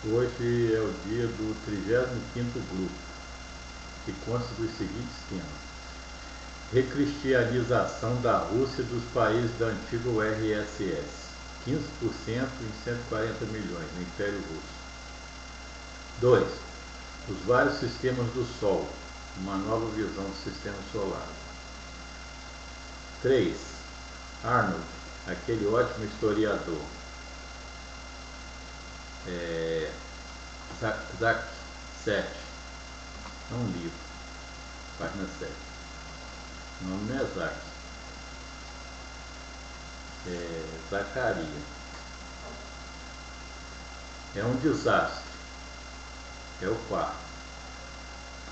Hoje é o dia do 35º grupo, que consta dos seguintes temas: recristianização da Rússia e dos países da antiga URSS, 15% em 140 milhões no Império Russo. 2. Os vários sistemas do Sol, uma nova visão do sistema solar. 3. Arnold, aquele ótimo historiador. Zach 7, é um livro, página 7. O nome não é Zach, é Zacaria. É um desastre, é o quarto.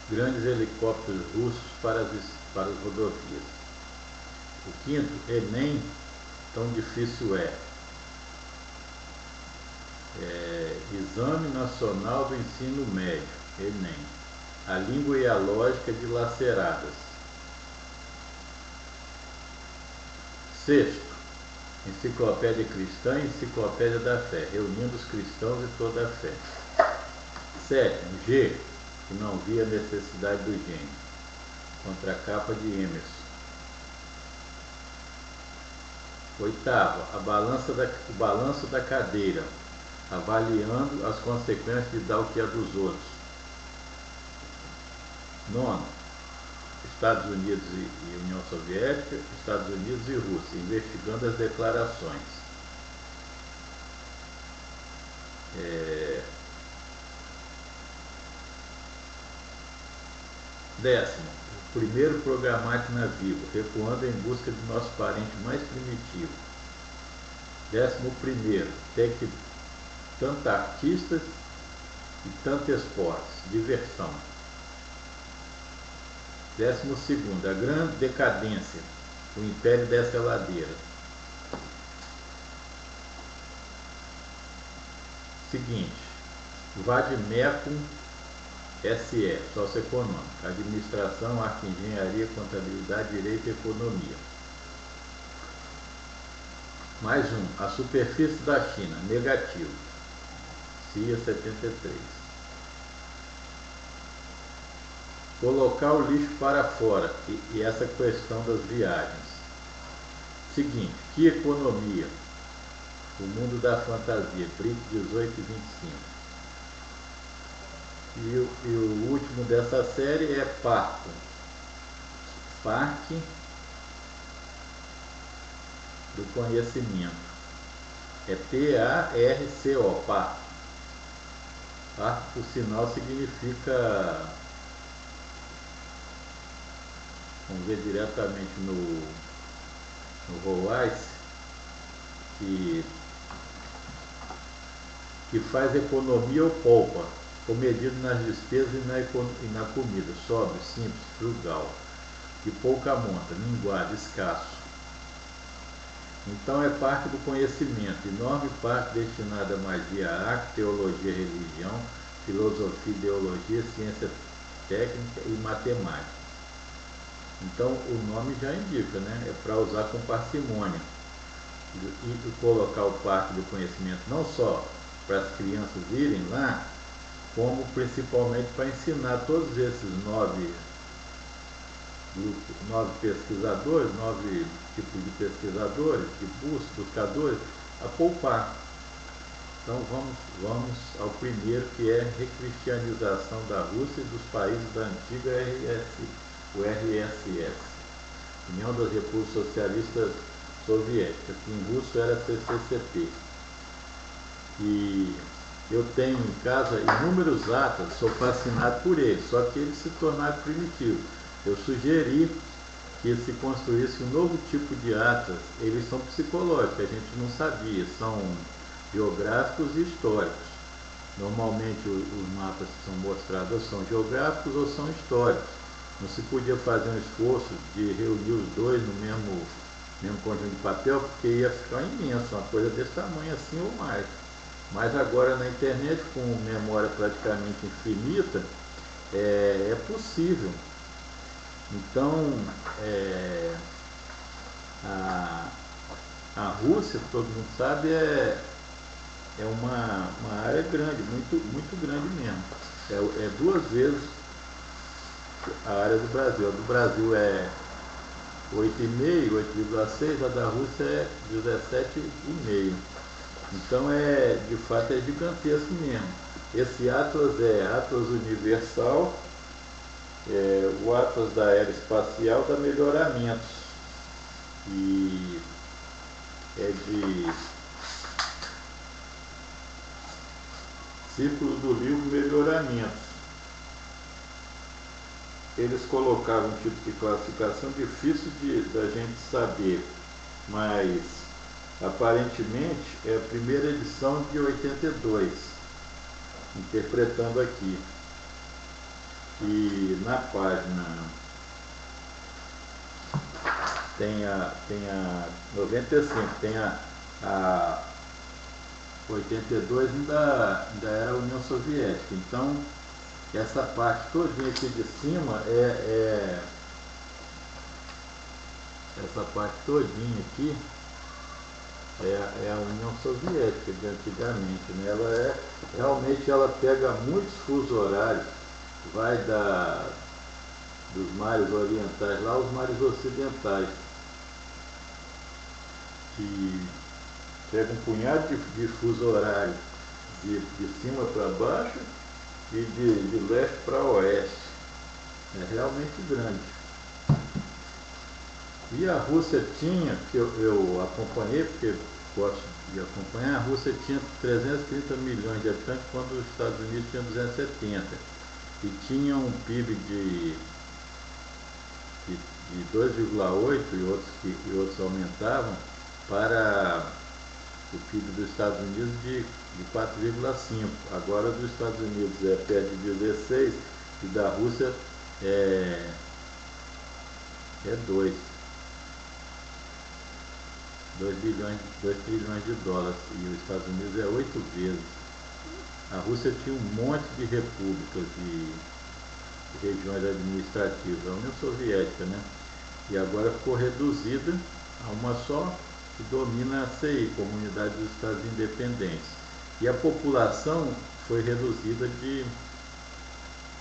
Grandes helicópteros russos para as rodovias. O quinto, Enem, tão difícil é. Exame Nacional do Ensino Médio, Enem. A língua e a lógica dilaceradas. Sexto, Enciclopédia Cristã e Enciclopédia da Fé, reunindo os cristãos e toda a fé. Sétimo, G, que não via necessidade do gênio, contracapa de Emerson. Oitavo, o balanço da cadeira, avaliando as consequências de dar o que é dos outros. Nono, Estados Unidos e União Soviética, Estados Unidos e Rússia, investigando as declarações. Décimo, o primeiro programáquina vivo, recuando em busca de nosso parente mais primitivo. 11º, tanto artistas e tanto esportes, diversão. 12º, a grande decadência, o império dessa ladeira. Seguinte, Vademecum SE, socioeconômica, administração, arte, engenharia, contabilidade, direito e economia. Mais um, a superfície da China, negativo, CIA 73. Colocar o lixo para fora e essa questão das viagens. Seguinte, que economia? O mundo da fantasia, BRIC 18 e 25. E o último dessa série é Parco. Parque do Conhecimento. É P-A-R-C-O, Parco. Parco, por sinal, significa, vamos ver diretamente no Roais, que faz economia ou poupa, comedido nas despesas e na comida, sobre, simples, frugal, de pouca monta, minguado, escasso. Então é parte do conhecimento, enorme parte destinada mais à arte, teologia, religião, filosofia, ideologia, ciência técnica e matemática. Então o nome já indica, né? É para usar com parcimônia e colocar o parque do conhecimento não só para as crianças irem lá, como principalmente para ensinar todos esses 9 pesquisadores, 9 tipos de pesquisadores, de buscadores, a poupar. Então vamos ao primeiro, que é recristianização da Rússia e dos países da antiga URSS, União das Repúblicas Socialistas Soviéticas, que em russo era CCCP. E eu tenho em casa inúmeros atlas, sou fascinado por eles, só que eles se tornaram primitivos. Eu sugeri que se construísse um novo tipo de atlas. Eles são psicológicos, a gente não sabia, são geográficos e históricos. Normalmente os mapas que são mostrados ou são geográficos ou são históricos. Não se podia fazer um esforço de reunir os dois no mesmo conjunto de papel, porque ia ficar imenso, uma coisa desse tamanho assim ou mais. Mas agora na internet, com memória praticamente infinita, é possível. Então, a Rússia, todo mundo sabe, é uma área grande, muito grande mesmo. É 2 vezes a área do Brasil. A do Brasil é 8,5, 8,6, a da Rússia é 17,5. Então de fato é gigantesco mesmo. Esse Atlas é Atlas Universal, o Atlas da Aeroespacial dá melhoramentos. E é de Círculo do Livro Melhoramentos. Eles colocaram um tipo de classificação difícil da gente saber, mas aparentemente é a primeira edição de 82, interpretando aqui. E na página tem a 95, tem a 82 ainda era a União Soviética. Então essa parte todinha aqui de cima essa parte todinha aqui é a União Soviética de antigamente, né? Realmente ela pega muitos fusos horários, vai dos mares orientais lá aos mares ocidentais, e pega um punhado de fuso horário de cima para baixo e de leste para oeste. É realmente grande. E a Rússia tinha, que eu acompanhei, porque gosto de acompanhar, a Rússia tinha 330 milhões de habitantes, quando os Estados Unidos tinham 270. E tinha um PIB de 2,8 e outros aumentavam para o PIB dos Estados Unidos de 4,5. Agora dos Estados Unidos é perto de 16 e da Rússia é 2 trilhões de dólares, e os Estados Unidos é 8 vezes. A Rússia tinha um monte de repúblicas e regiões administrativas, a União Soviética, né? E agora ficou reduzida a uma só, que domina a CI, Comunidade dos Estados Independentes. E a população foi reduzida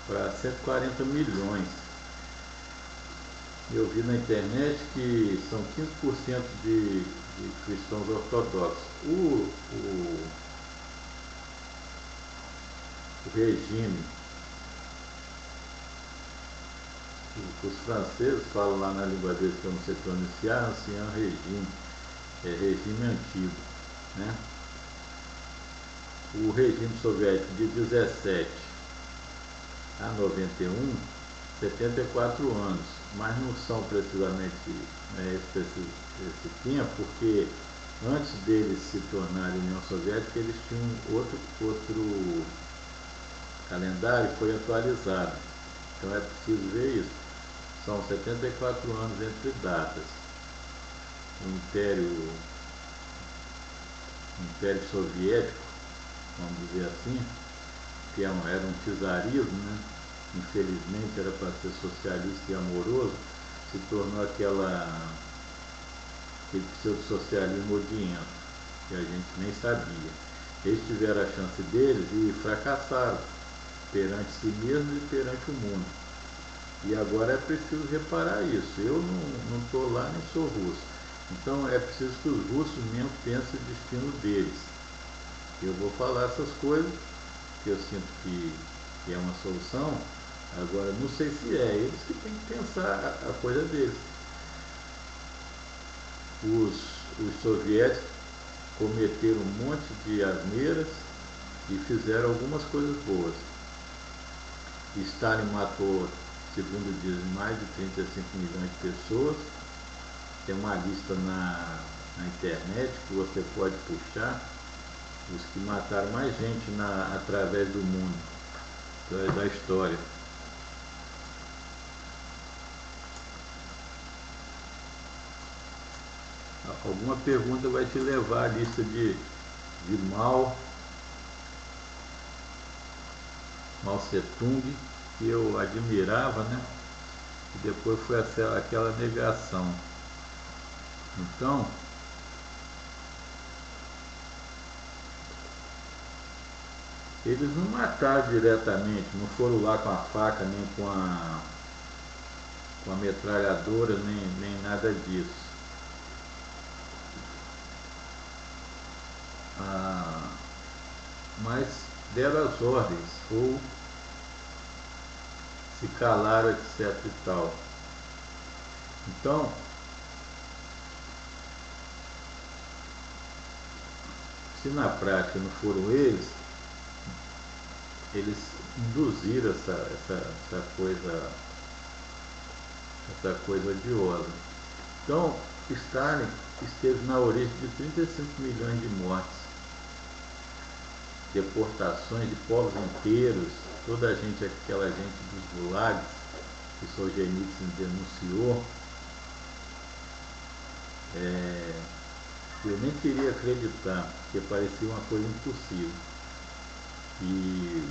para 140 milhões. Eu vi na internet que são 15% de cristãos ortodoxos. O regime, os franceses falam lá na língua deles, que eu não sei pronunciar, ancien regime, regime antigo, né? O regime soviético de 17 a 91, 74 anos, mas não são precisamente esse tempo, porque antes deles se tornarem União Soviética, eles tinham outro calendário que foi atualizado. Então é preciso ver isso. São 74 anos entre datas. O Império Soviético, vamos dizer assim, que era um czarismo, né? Infelizmente era para ser socialista e amoroso, se tornou aquele pseudo-socialismo odiento, que a gente nem sabia. Eles tiveram a chance deles e fracassaram perante si mesmos e perante o mundo. E agora é preciso reparar isso. Eu não estou lá, nem sou russo. Então é preciso que os russos mesmo pensem o destino deles. Eu vou falar essas coisas, que eu sinto que é uma solução. Agora, não sei se eles que têm que pensar a coisa deles. Os soviéticos cometeram um monte de asneiras e fizeram algumas coisas boas. Stalin matou, segundo dizem, mais de 35 milhões de pessoas. Tem uma lista na internet que você pode puxar, os que mataram mais gente através do mundo, da história. Alguma pergunta vai te levar à lista de Mao Tse-tung, que eu admirava, né? E depois foi aquela negação. Então, Eles não mataram diretamente, não foram lá com a faca, nem com a metralhadora, nem nada disso. Mas deram as ordens, ou se calaram, etc e tal. Então, se na prática não foram eles induziram essa coisa odiosa. Então, Stalin esteve na origem de 35 milhões de mortes, deportações de povos inteiros, toda aquela gente dos gulags que Solzhenitsyn denunciou. Eu nem queria acreditar, porque parecia uma coisa impossível. E,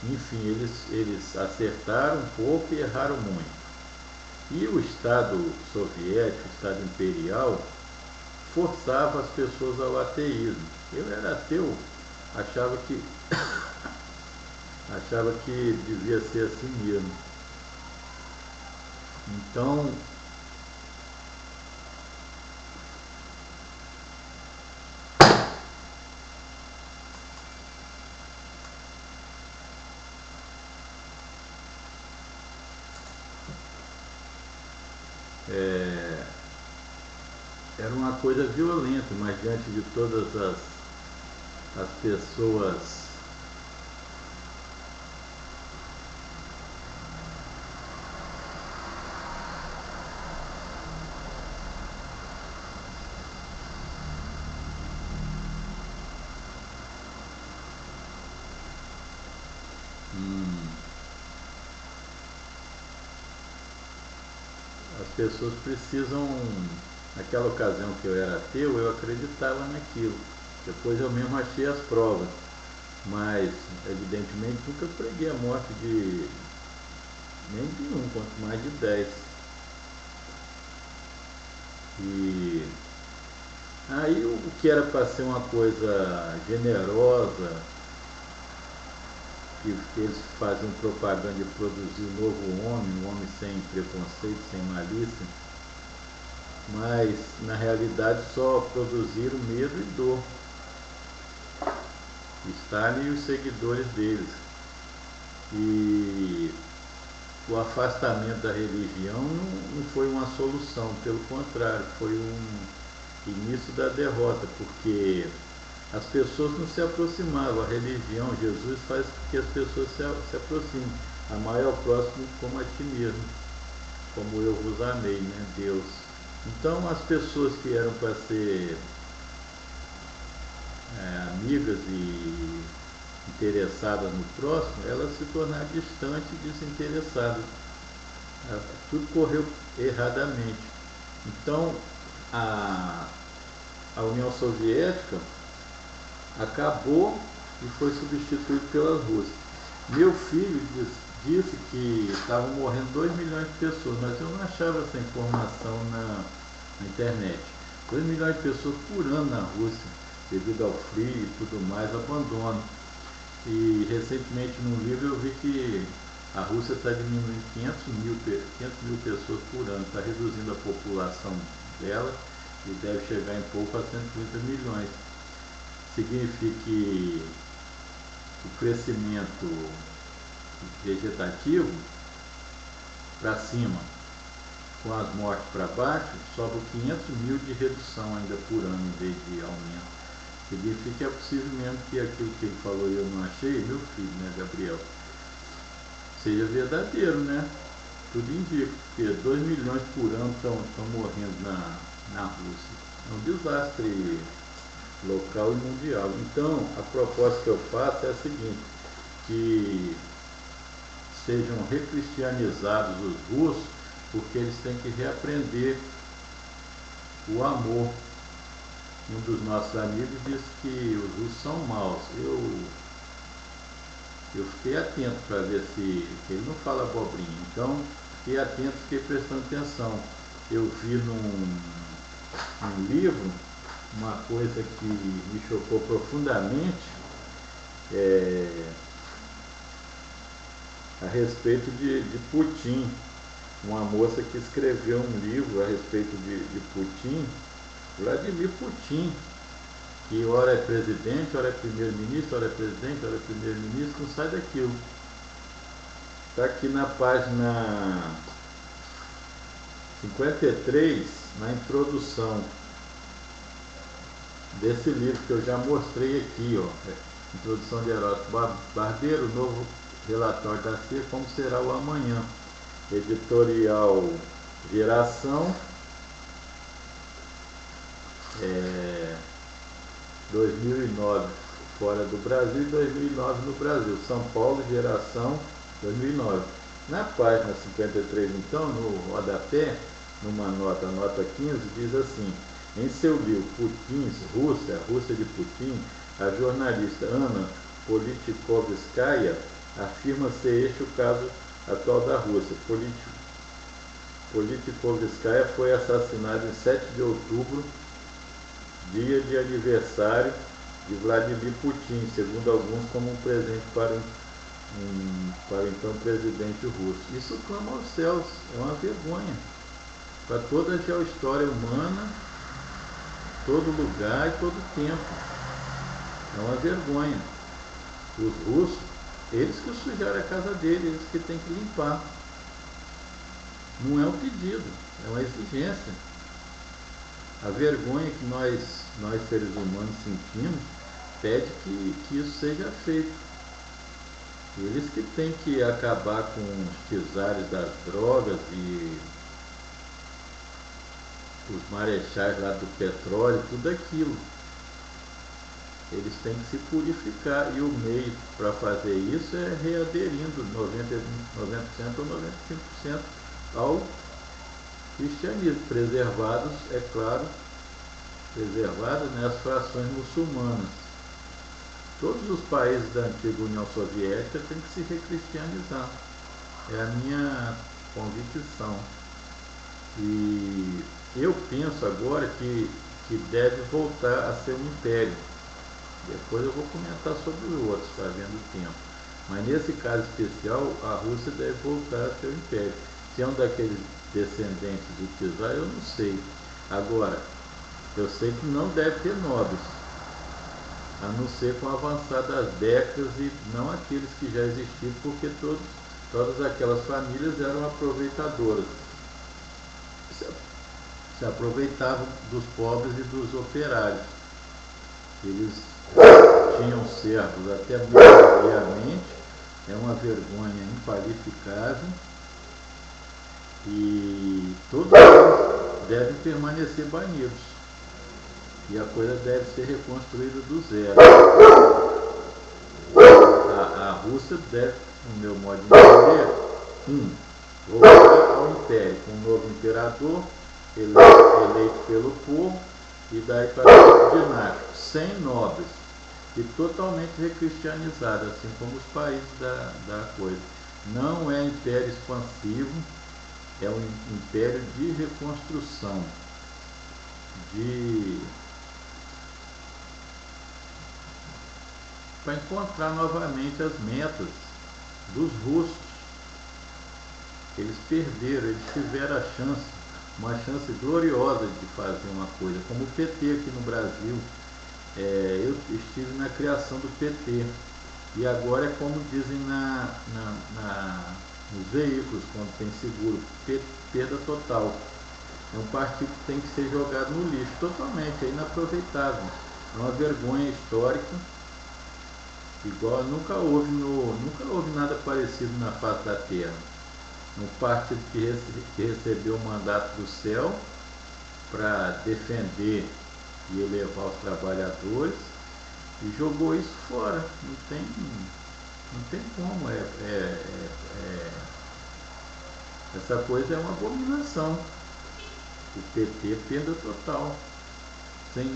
enfim, eles acertaram um pouco e erraram muito. E o Estado soviético, o Estado imperial, forçava as pessoas ao ateísmo. Eu era ateu, achava que devia ser assim mesmo. Então, era uma coisa violenta, mas diante de todas as pessoas precisam. Naquela ocasião que eu era ateu, eu acreditava naquilo. Depois eu mesmo achei as provas, mas evidentemente nunca preguei a morte de nem de um, quanto mais de 10. E aí o que era para ser uma coisa generosa, que eles faziam propaganda de produzir um novo homem, um homem sem preconceito, sem malícia, mas na realidade só produziram medo e dor. Stalin e os seguidores deles. E o afastamento da religião não foi uma solução, pelo contrário, foi um início da derrota, porque as pessoas não se aproximavam. A religião, Jesus, faz com que as pessoas se aproximem. Amai ao próximo como a ti mesmo, como eu vos amei, né, Deus. Então as pessoas que eram para ser amigas e interessadas no próximo, elas se tornaram distantes e desinteressadas. Tudo correu erradamente. Então a União Soviética acabou e foi substituído pela Rússia. Meu filho disse que estavam morrendo 2 milhões de pessoas, mas eu não achava essa informação na internet. 2 milhões de pessoas por ano na Rússia, devido ao frio e tudo mais, abandonam. E recentemente num livro eu vi que a Rússia está diminuindo 500 mil pessoas por ano, está reduzindo a população dela e deve chegar em pouco a 130 milhões. Significa que o crescimento vegetativo para cima, com as mortes para baixo, sobra 500 mil de redução ainda por ano em vez de aumento. Significa que é possível mesmo que aquilo que ele falou e eu não achei, meu filho, né, Gabriel, seja verdadeiro, né? Tudo indica, porque 2 milhões por ano estão morrendo na Rússia. É um desastre local e mundial. Então, a proposta que eu faço é a seguinte, que sejam recristianizados os russos, porque eles têm que reaprender o amor. Um dos nossos amigos disse que os russos são maus. Eu fiquei atento para ver se ele não fala abobrinha. Então, fiquei atento, fiquei prestando atenção. Eu vi num livro uma coisa que me chocou profundamente a respeito de Putin. Uma moça que escreveu um livro a respeito de Putin, Vladimir Putin, que ora é presidente, ora é primeiro-ministro, ora é presidente, ora é primeiro-ministro, não sai daquilo. Está aqui na página 53, na introdução desse livro que eu já mostrei aqui, ó, introdução de Heródoto Barbeiro, novo relatório da CIA, como será o amanhã, editorial Geração, 2009 fora do Brasil e 2009 no Brasil, São Paulo, Geração, 2009. Na página 53, então, no rodapé, numa nota 15, diz assim: em seu livro Putin's Rússia, a Rússia de Putin, a jornalista Anna Politkovskaya afirma ser este o caso atual da Rússia. Politkovskaya foi assassinada em 7 de outubro, dia de aniversário de Vladimir Putin, segundo alguns, como um presente para o então presidente russo. Isso clama aos céus, é uma vergonha para toda a geohistória humana, todo lugar e todo tempo. É uma vergonha. Os russos, eles que sujaram a casa deles, eles que têm que limpar. Não é um pedido, é uma exigência. A vergonha que nós seres humanos sentimos pede que isso seja feito. Eles que têm que acabar com os czares das drogas e os marechais lá do petróleo, tudo aquilo. Eles têm que se purificar, e o meio para fazer isso é readerindo 90% ou 95% ao cristianismo, preservados, é claro, as frações muçulmanas. Todos os países da antiga União Soviética têm que se recristianizar. É a minha convicção. E eu penso agora que deve voltar a ser um império. Depois eu vou comentar sobre os outros, está vendo o tempo. Mas nesse caso especial, a Rússia deve voltar a ser um império. Se é um daqueles descendentes do czar, eu não sei. Agora, eu sei que não deve ter nobres, a não ser com o avançar das décadas, e não aqueles que já existiam, porque todas aquelas famílias eram aproveitadoras. Se aproveitavam dos pobres e dos operários. Eles tinham servos até muito obviamente, é uma vergonha inqualificável, e todos eles devem permanecer banidos, e a coisa deve ser reconstruída do zero. A Rússia deve, no meu modo de entender, voltar ao império, com um novo imperador eleito pelo povo, e daí para o dinástico, sem nobres, e totalmente recristianizado, assim como os países da coisa. Não é império expansivo, é um império de reconstrução, para encontrar novamente as metas dos russos. Eles perderam, eles tiveram a chance, uma chance gloriosa de fazer uma coisa, como o PT aqui no Brasil. Eu estive na criação do PT, e agora é como dizem nos veículos, quando tem seguro, perda total. É um partido que tem que ser jogado no lixo, totalmente, é inaproveitável. É uma vergonha histórica, igual nunca houve nada parecido na face da Terra. Um partido que recebeu o mandato do céu para defender e elevar os trabalhadores, e jogou isso fora. Não tem como. Essa coisa é uma abominação. O PT perda total, sem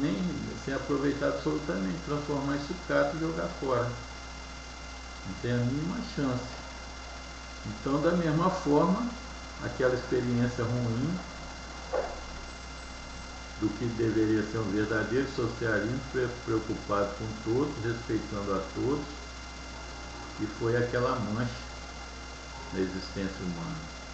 aproveitar absolutamente, transformar em sucata e jogar fora. Não tem a mínima chance. Então, da mesma forma, aquela experiência ruim do que deveria ser um verdadeiro socialismo, preocupado com todos, respeitando a todos, e foi aquela mancha na existência humana.